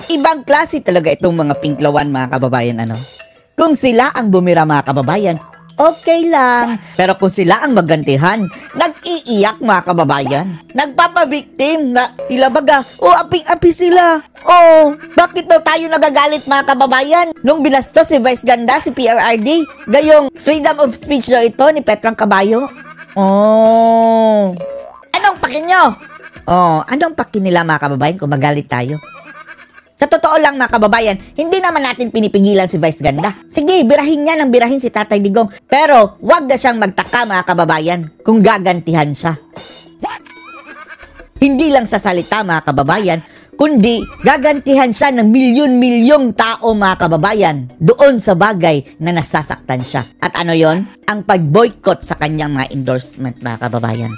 Ibang klase talaga itong mga pinklawan mga kababayan, ano? Kung sila ang bumira mga kababayan, okay lang. Pero kung sila ang magantihan, nag-iiyak mga kababayan. Nagpapabiktim na ilabaga, aping-api sila. Bakit daw tayo nagagalit mga kababayan? Nung binastos si Vice Ganda, si PRRD, gayong freedom of speech daw ito ni Petrang Caballo. Anong paki nyo? Anong paki nila mga kababayan kung magalit tayo? Sa totoo lang mga kababayan, hindi naman natin pinipigilan si Vice Ganda. Sige, birahin niya ng birahin si Tatay Digong. Pero wag na siyang magtaka mga kababayan kung gagantihan siya. Hindi lang sa salita mga kababayan, kundi gagantihan siya ng milyon-milyong tao mga kababayan doon sa bagay na nasasaktan siya. At ano yon? Ang pag-boycott sa kanyang mga endorsement mga kababayan.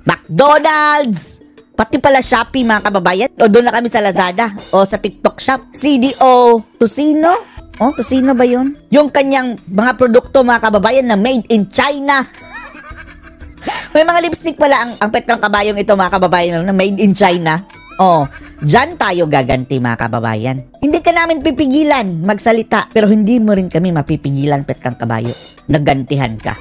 McDonald's! Pati pala Shopee mga kababayan. O doon na kami sa Lazada. O sa TikTok Shop. CDO Tocino? Tocino ba yun? Yung kanyang mga produkto mga kababayan na made in China. May mga lipstick pala ang Petrang Caballo ito mga kababayan na made in China. Diyan tayo gaganti mga kababayan. Hindi ka namin pipigilan magsalita. Pero hindi mo rin kami mapipigilan Petrang Caballo. Naggantihan ka.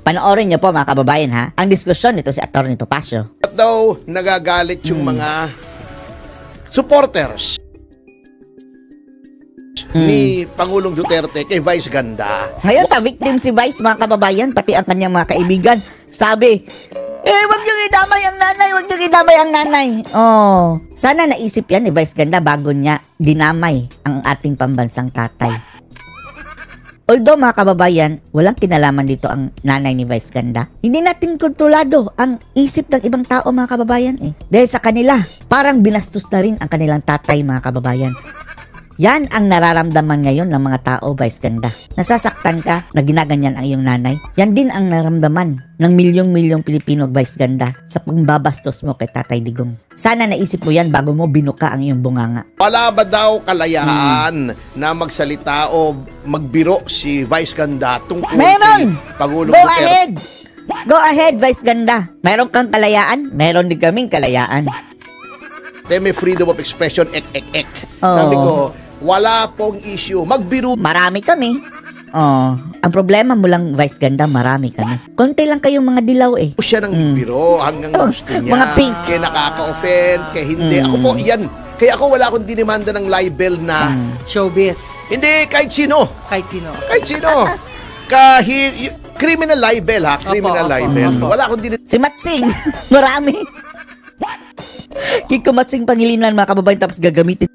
Panoorin niyo po mga kababayan ha, ang diskusyon nito si Atty. Topacio. At daw nagagalit yung mga supporters ni Pangulong Duterte kay Vice Ganda. Ngayon victim si Vice mga kababayan, pati ang kanyang mga kaibigan. Sabi, wag niyong idamay ang nanay, wag niyong idamay ang nanay. Sana naisip yan ni Vice Ganda bago niya dinamay ang ating pambansang tatay. Although mga kababayan, walang kinalaman dito ang nanay ni Vice Ganda. Hindi natin kontrolado ang isip ng ibang tao mga kababayan Dahil sa kanila, parang binastos na rin ang kanilang tatay mga kababayan. Yan ang nararamdaman ngayon ng mga tao, Vice Ganda. Nasasaktan ka na ginaganyan ang iyong nanay. Yan din ang nararamdaman ng milyong-milyong Pilipino, Vice Ganda, sa pagbabastos mo kay Tatay Digong. Sana naisip mo yan bago mo binuka ang iyong bunganga. Wala ba daw kalayaan na magsalita o magbiro si Vice Ganda tungkol kay Pangulong Duterte? Ahead! Go ahead, Vice Ganda. Meron kang kalayaan, meron din kaming kalayaan. May freedom of expression, Sabi ko, wala pong issue. Magbiro. Marami kami. Ang problema mo lang, Vice Ganda, marami kami. Konti lang kayong mga dilaw Siya ng biro hanggang gusto niya. Mga pink. Kaya nakaka-offend, kaya hindi. Ako po, yan. Kaya ako wala akong dinimanda ng libel na showbiz. Hindi, kahit sino. Kahit sino. Kahit sino. Criminal libel ha. Criminal libel. Wala akong dinimanda. Si Matsing, marami. Kiko Matsing Pangilinan mga kababayan tapos gagamitin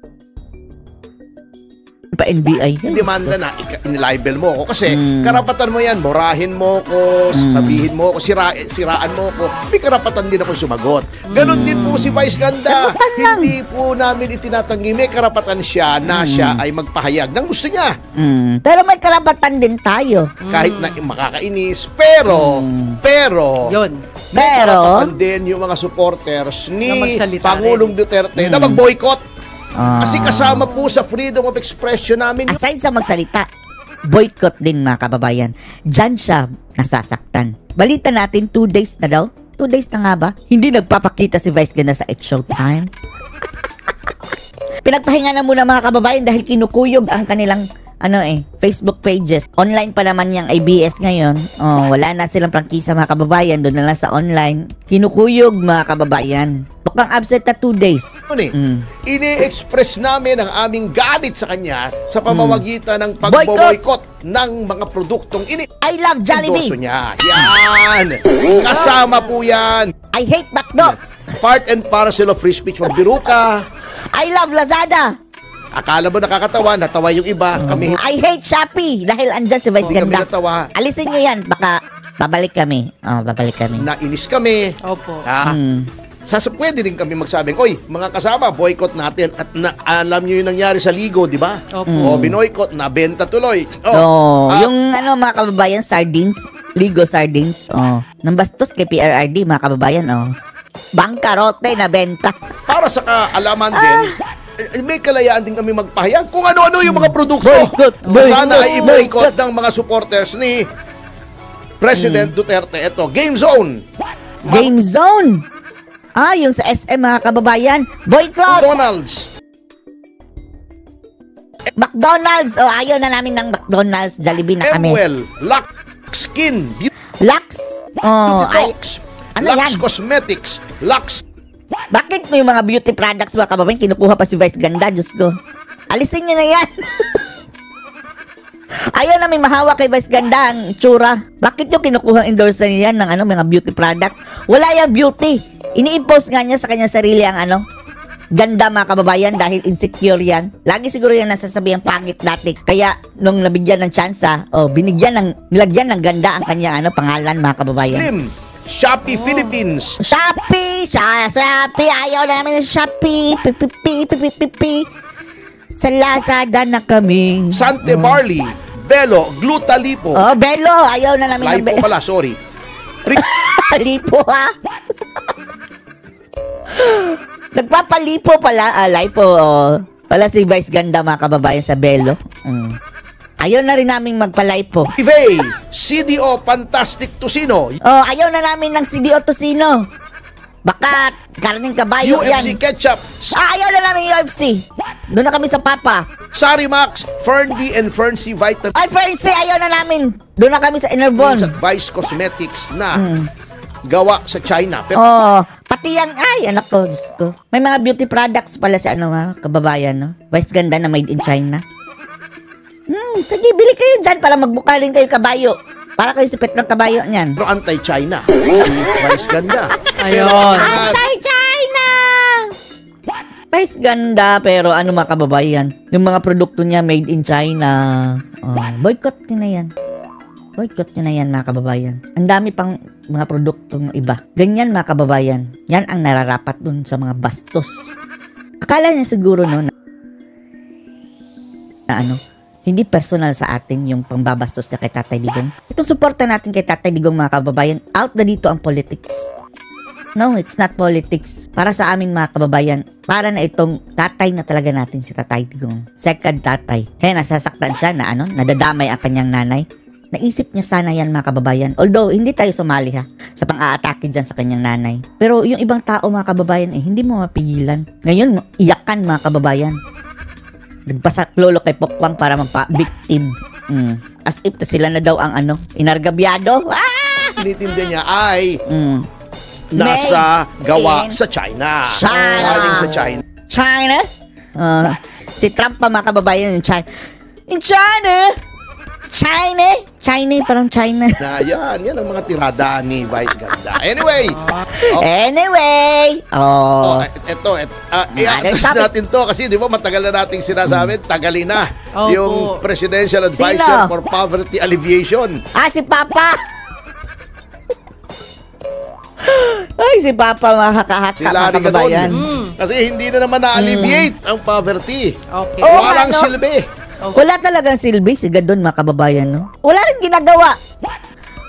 pa NBI. Demanda na inilibel mo ako kasi karapatan mo yan, morahin mo ko, sabihin mo ko, siraan mo ko. May karapatan din ako sumagot. Ganon din po si Vice Ganda. Hindi po namin itinatanggi, may karapatan siya na siya ay magpahayag ng gusto niya. Pero may karapatan din tayo. Kahit na makakainis, pero yun. May karapatan din yung mga supporters ni Pangulong Duterte na mag-boycott. Kasi kasama po sa freedom of expression namin. Aside sa magsalita, boycott din mga kababayan. Diyan siya nasasaktan. Balita natin 2 days na daw. 2 days na nga ba? Hindi nagpapakita si Vice Ganda sa It's Showtime. Pinagpahinga na muna mga kababayan dahil kinukuyog ang kanilang Facebook pages. Online pa naman yung ABS ngayon. Wala na silang prangkisa mga kababayan. Doon na lang sa online. Kinukuyog mga kababayan. Mukhang absent na 2 days. Ini-express namin ang aming galit sa kanya sa pamamagitan ng pagbo-boycott ng mga produktong I love Jollibee. Niya. Yan. Kasama po yan. I hate McDo. Part and parcel of free speech. Magbiro ka. I love Lazada. Akala mo nakakatawa, natawa yung iba. Kami, I hate Shopee dahil andyan si Vice Ganda. Alisin nyo yan, baka babalik kami. Babalik kami. Nainis kami. Opo. Pwede din kami magsabing, oy, mga kasama, boycott natin. At alam nyo yung nangyari sa Ligo, di ba? Opo. Binoycott, nabenta tuloy. Yung mga kababayan, sardines, Ligo sardines, nambastos kay PRRD, mga kababayan, bangkarote na benta. Para sa kaalaman din, may kalayaan din kami magpahayag kung ano-ano yung mga produkto. Sana ay i-boycott ng mga supporters ni President Duterte. Ito, Game Zone. Game Zone? Yung sa SM mga kababayan, boycott. McDonald's. McDonald's. Oh, ayaw na namin ng McDonald's. Jollibee na kami. Emwell, Lux Skin, Lux. Oh, ay, Detox, ano Lux yan? Cosmetics, Lux Bakit mo yung mga beauty products mga kababayan, kinukuha pa si Vice Ganda? Diyos ko. Alisin niyo na yan. Ayaw namin mahawak kay Vice Ganda ang itsura. Bakit yung kinukuha endorse niya yan ng mga beauty products? Wala yung beauty. Ini-impose nga niya sa kanyang sarili ang ganda mga kababayan dahil insecure yan. Lagi siguro yan nasasabi ang pangit dati. Kaya nung nabigyan ng tsansa, nilagyan ng ganda ang kanyang pangalan mga kababayan. Slim, Shopee Philippines, Shopee! Shopee! Ayaw na namin ng Shopee! Pipipi! Sa Lazada na kami. Sante Barley, Belo, Glutalipo. Oh, Belo! Ayaw na namin ng Lipo pala, sorry. Lipo ha? Nagpapalipo pala. Lipo. Pala si Vice Ganda mga kababayan sa Belo. Ayaw na rin namin magpalipo. Ivey, CDO Fantastic Tocino, Oh, ayaw na namin ng CDO Tocino. Baka karning kabayo UFC yan. Ketchup, Ayaw na namin UFC. Doon na kami sa Papa. Sarimax, Ferndi and Ferncy Vitamin Ay, Fernsey, ayaw na namin. Doon na kami sa Enervon. at Vice Cosmetics na gawa sa China. Pero Oh, pati yung, anak ko, Diyos ko. May mga beauty products pala sa mga kababayan, no? Vice Ganda na made in China. Sige, bili kayo dyan para magbukalin kayo kabayo. Para kayo sipit ng kabayo niyan. anti-China. Si Vice Ganda. Ayun. Anti-China! Vice Ganda, pero mga kababayan, yung mga produkto niya made in China. Boycott nyo na yan. Boycott nyo na yan, mga kababayan. Ang dami pang mga produktong iba. Ganyan, mga kababayan. Yan ang nararapat dun sa mga bastos. Akala niya siguro, no, na hindi personal sa atin yung pangbabastos niya kay Tatay Digong. Itong suporta natin kay Tatay Digong, mga kababayan, out na dito ang politics. No, it's not politics. Para sa amin, mga kababayan, para na itong tatay na talaga natin si Tatay Digong. Second tatay. Kaya nasasaktan siya na nadadamay ang kanyang nanay. Naisip niya sana yan, mga kababayan. Although, hindi tayo sumali sa pang-aatake dyan sa kanyang nanay. Pero yung ibang tao, mga kababayan, hindi mo mapigilan. Ngayon, iyakan, mga kababayan. Nagpasak lolo kay Pokwang para magpa-victim. As if sila na daw ang inargabyado. Tinitinda niya ay nasa gawa sa China. Galing sa China. China? Si Trump pa, mga kababayan, in China. In China? China, parang China. Yan ang mga tirada ni Vice Ganda. Anyway, ito, i-address natin to kasi di ba matagal na nating sinasabi, tagalin na yung Presidential Advisor for Poverty Alleviation. Si Papa! Ay, si Papa, makakahaka, Si Larry mga kababayan. Kasi hindi na naman na-alleviate ang poverty. Okay. Walang silbi. Wala talagang silbi si Gadon, mga kababayan, no? Wala rin ginagawa.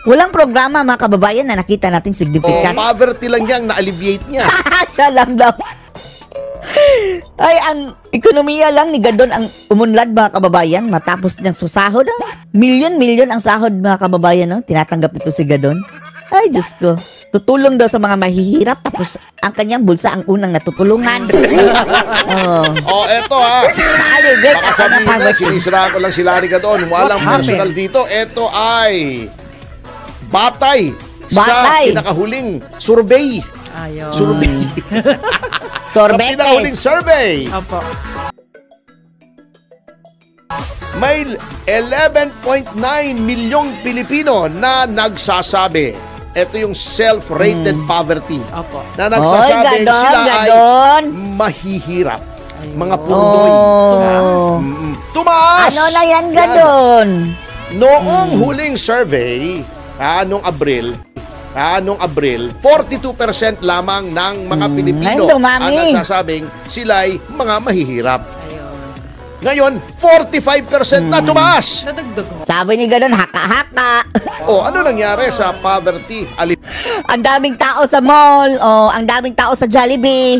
Walang programa, mga kababayan, na nakita nating significant. Poverty lang yang na-alleviate niya. Siya lang daw. Ay, ang ekonomiya lang ni Gadon ang umunlad, mga kababayan, matapos niyang susahod. Milyon-milyon ang sahod, mga kababayan, no? Tinatanggap ito si Gadon. Ay, Diyos ko. Tutulong daw sa mga mahihirap, tapos ang kanyang bulsa ang unang natutulungan. Eto baka sabihin na, sinisira ko lang si Larry Gadon. Walang personal dito. Eto ay batay sa pinakahuling survey. Ayun. Survey. Sa pinakahuling survey. Opo. May 11.9 milyong Pilipino na nagsasabi. Ito yung self-rated poverty. Opo. Na nagsasabing Gadon, sila Gadon. ay mahihirap. Mga pundoy. Tumaas! Ano na yan, Gadon? Noong huling survey, noong Abril, 42% lamang ng mga Pilipino Ay, ang nagsasabing sila'y mga mahihirap. Ngayon, 45% na tumaas. Nadagdag mo. Sabi ni Gadon, haka-haka. Ano nangyari sa poverty? Ang daming tao sa mall. Ang daming tao sa Jollibee.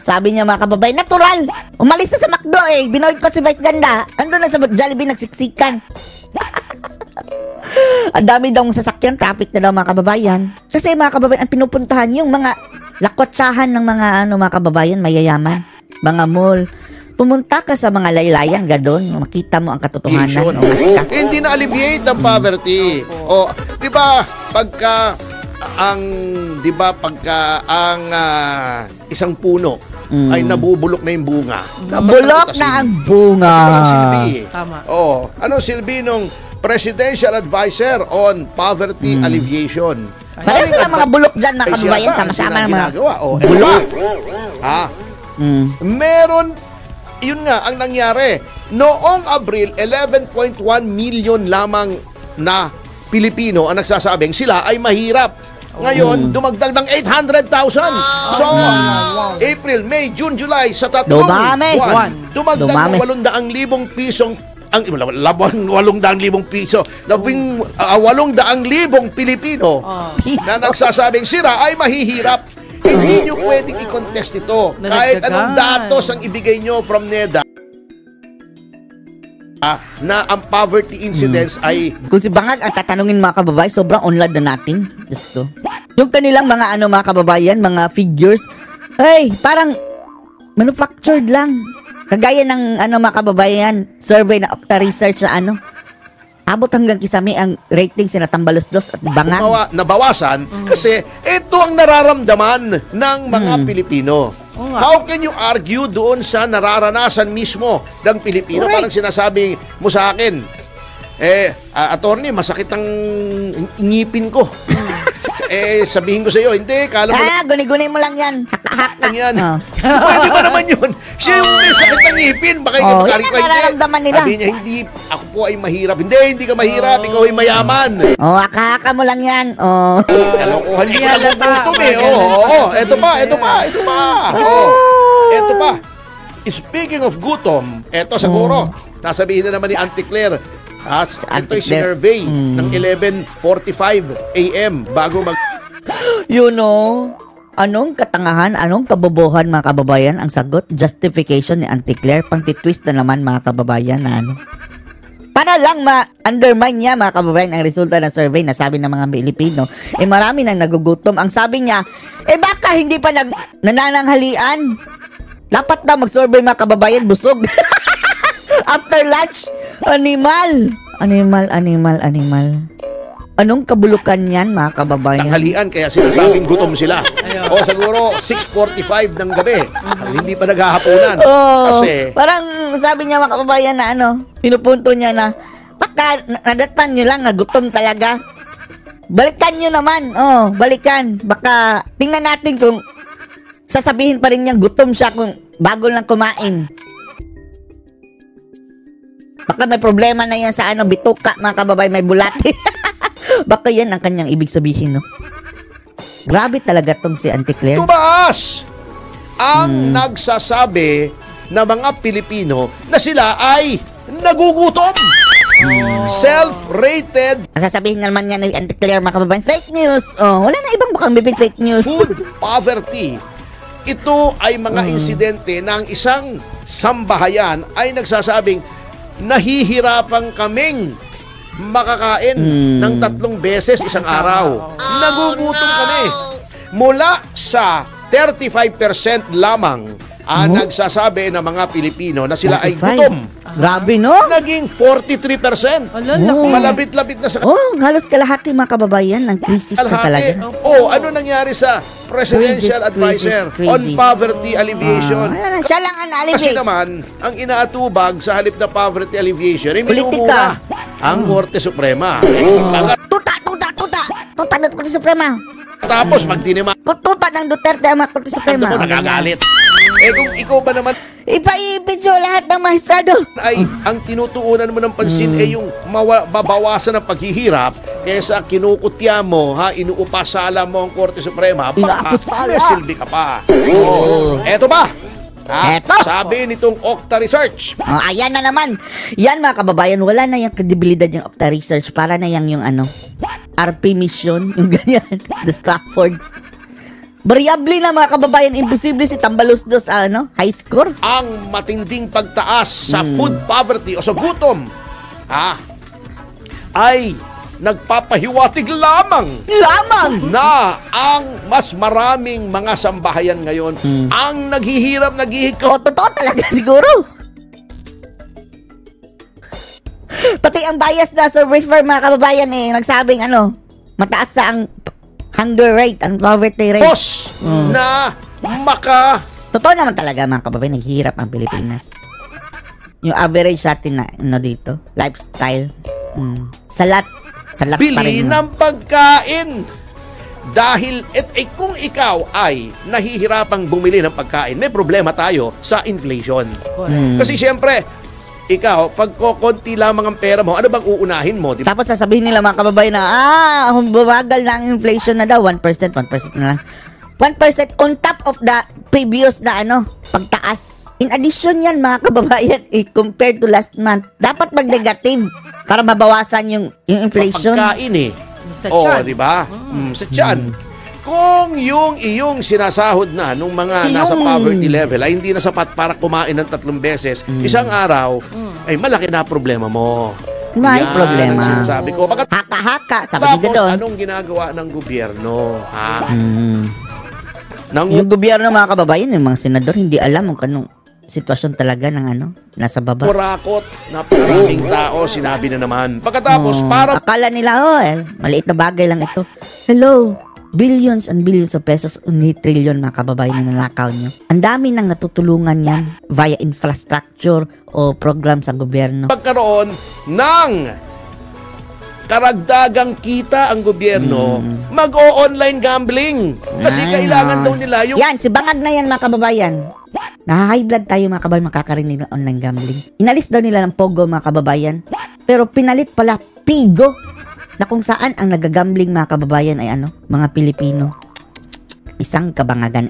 Sabi niya, mga kababayan, natural. Umalis na sa McDo Binoykot si Vice Ganda. Ando na sa Jollibee nagsiksikan. Ang dami daw sasakyan, traffic na daw, mga kababayan. Kasi, mga kababayan, ang pinupuntahan yung mga lakwatsahan ng mga mga kababayan mayayaman. Mga mall. pumunta ka sa mga laylayan, gadon, makita mo ang katotohanan. O, mas ka. Hindi na alleviate ang poverty. O, 'di ba, pagka ang isang puno ay nabubulok na yung bunga. Dapat Bulok pagtatasin. na ang bunga. Kasi walang silbi. Tama. Oh, anong silbi nung Presidential Advisor on Poverty Alleviation? Pareho sila mga bulok dyan, mga kababayan, sama-sama ng mga ginagawa. Oh, eto bulok. pa. Meron, yun nga, ang nangyari. Noong Abril, 11.1 million lamang na Pilipino ang nagsasabing sila ay mahirap. Ngayon, dumagdag ng 800,000. So, April, May, June, July, sa tatlong Dumami. buwan, dumagdag Dumami. ng 800,000 pisong ang 800,000 piso, 800,000 Pilipino na nagsasabing sila ay mahihirap. Hindi nyo pwedeng i-contest ito. Kahit anong datos ang ibigay nyo from NEDA na ang poverty incidence ay Kung si Bangag ang tatanungin mga kababayan, sobrang onlad na natin. Gusto. Yung kanilang mga mga kababayan, mga figures, ay, parang manufactured lang. Kagaya ng mga kababayan, survey na Okta Research na abot hanggang kisame ang ratings na Tambaluslos at Bangag. nabawasan kasi ito ang nararamdaman ng mga Pilipino. How can you argue doon sa nararanasan mismo ng Pilipino? Correct. Parang sinasabi mo sa akin, attorney, masakit ang ngipin ko. Sabihin ko sa iyo, hindi, kala mo Guni-guni mo lang yan. Hak-hak lang yan. Oh. Pwede ba naman yun? Siya yung may sakit ng ngipin. Baka Oh, yung yan ang nararamdaman nila. Sabi niya, hindi, ako po ay mahirap. Hindi ka mahirap. Ikaw ay mayaman. Oh, haka mo lang yan. Oh. Kalokohan niyo Hindi lang halata. tutum eh. Ito pa. Ito pa. Speaking of gutom, ito siguro, nasabihin na naman ni Auntie Claire, ito'y sinurvey ng 11:45 a.m. bago You know, anong katangahan, anong kabobohan mga kababayan ang sagot? Justification ni Auntie Claire, pang titwist na naman mga kababayan na para lang ma-undermine niya mga kababayan ang resulta ng survey na sabi ng mga Pilipino, marami nang nagugutom. Ang sabi niya, baka hindi pa nanananghalian. Dapat daw mag-survey mga kababayan, busog. After lunch, animal. Anong kabulukan yan, mga kababayan? tanghalian kaya sinasabing gutom sila. O siguro 6:45 ng gabi. Hindi pa naghahaponan. Kasi Parang sabi niya mga kababayan na pinupunto niya na baka nadatan nyo lang na gutom talaga. Balikan nyo naman. Balikan. Baka tingnan natin kung sasabihin pa rin niyang gutom siya kung bago lang kumain. Baka may problema na yan sa bituka, mga kababayan, may bulati. Baka yan ang kanyang ibig sabihin, no? Grabe talaga tong si Auntie Claire. tumaas ang nagsasabi na mga Pilipino na sila ay nagugutom. Self-rated Sasabihin naman niya ni Auntie Claire, mga kababayan, fake news. Wala na ibang bukang bibig fake news. food poverty. Ito ay mga insidente ng isang sambahayan ay nagsasabing nahihirapan kaming makakain ng 3 beses isang araw. Nagugutom kami. Mula sa 35% lamang ang nagsasabi ng mga Pilipino na sila ay 35. gutom. Grabe, no? Naging 43%. Malapit-lapit na sa Halos kalahati mga kababayan ng krisis na talaga. ano nangyari sa Presidential Advisor on Poverty Alleviation? Siya lang ang Kasi naalibig. naman, ang inaatubag sa halip na poverty alleviation ay Politika. minumura ang Korte Suprema. Tuta ng Korte Suprema. Tapos pag dinima Tuta ng Duterte ang mga Korte Suprema. mo, nagagalit. Kung ikaw ba naman Ipaibidyo lahat ng maestrado. ay ang tinutuunan mo ng pansin ay yung babawasan ng paghihirap kaysa kinukutya mo, inuupasala mo ang Korte Suprema, Inaapasala. may silbi ka pa. Eto ba? Eto. Sabi nitong Okta Research, Ayan na naman. Yan mga kababayan, wala na yung kredibilidad yung Okta Research. Para na yung RP mission, yung ganyan. The Stratford. Variable na mga kababayan, imposible si Tambaluslos high score. ang matinding pagtaas sa food poverty o sa gutom ay nagpapahiwatig lamang na ang mas maraming mga sambahayan ngayon ang naghihirap, naghihikap. Totoo talaga siguro. Pati ang bias na survivor mga kababayan nagsabing mataas sa ang hunger rate, ang poverty rate. Na Totoo naman talaga mga kababayan, naghihirap ang Pilipinas. Yung average natin na dito, lifestyle. Salat pa bili rin. ng pagkain. Dahil kung ikaw ay nahihirapang bumili ng pagkain, may problema tayo sa inflation. Kasi siyempre, ikaw, pag konti lamang ang pera mo, ano bang uunahin mo? Diba? Tapos sasabihin nila mga kababayan na, bumagal na ang inflation na daw, 1% na lang. 1% on top of the previous na pagtaas. In addition yan mga kababayan, compared to last month, dapat mag-negative para mabawasan yung inflation. Pagkain Sa tiyan. di ba? Sa tiyan. Kung yung iyong sinasahod na nung mga nasa poverty level ay hindi na sapat para kumain ng 3 beses, isang araw, ay malaki na problema mo. May Yan problema. ang sinasabi ko. Haka-haka, sabi nila Tapos, doon. anong ginagawa ng gobyerno? Yung gobyerno mga kababayan, yung mga senador, hindi alam kung anong sitwasyon talaga ng nasa baba. Kurakot, napakaraming tao, sinabi na naman. Pagkatapos, para Akala nila, maliit na bagay lang ito. Hello, billions and billions of pesos, trillion mga kababayan na nanakaw nyo. Ang dami nang natutulungan yan via infrastructure o program sa gobyerno. pagkaroon ng karagdagang kita ang gobyerno, mag-o-online gambling. Kasi kailangan daw nila yung Yan, si Bangag na yan mga kababayan. High blood tayo mga kababayan, makakarinig ng online gambling. Inalis daw nila ng Pogo mga kababayan, pero pinalit pala Pigo, na kung saan ang nagagambling mga kababayan ay mga Pilipino. Isang kabangagan.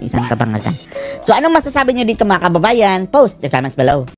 So anong masasabi nyo dito mga kababayan? Post your comments below.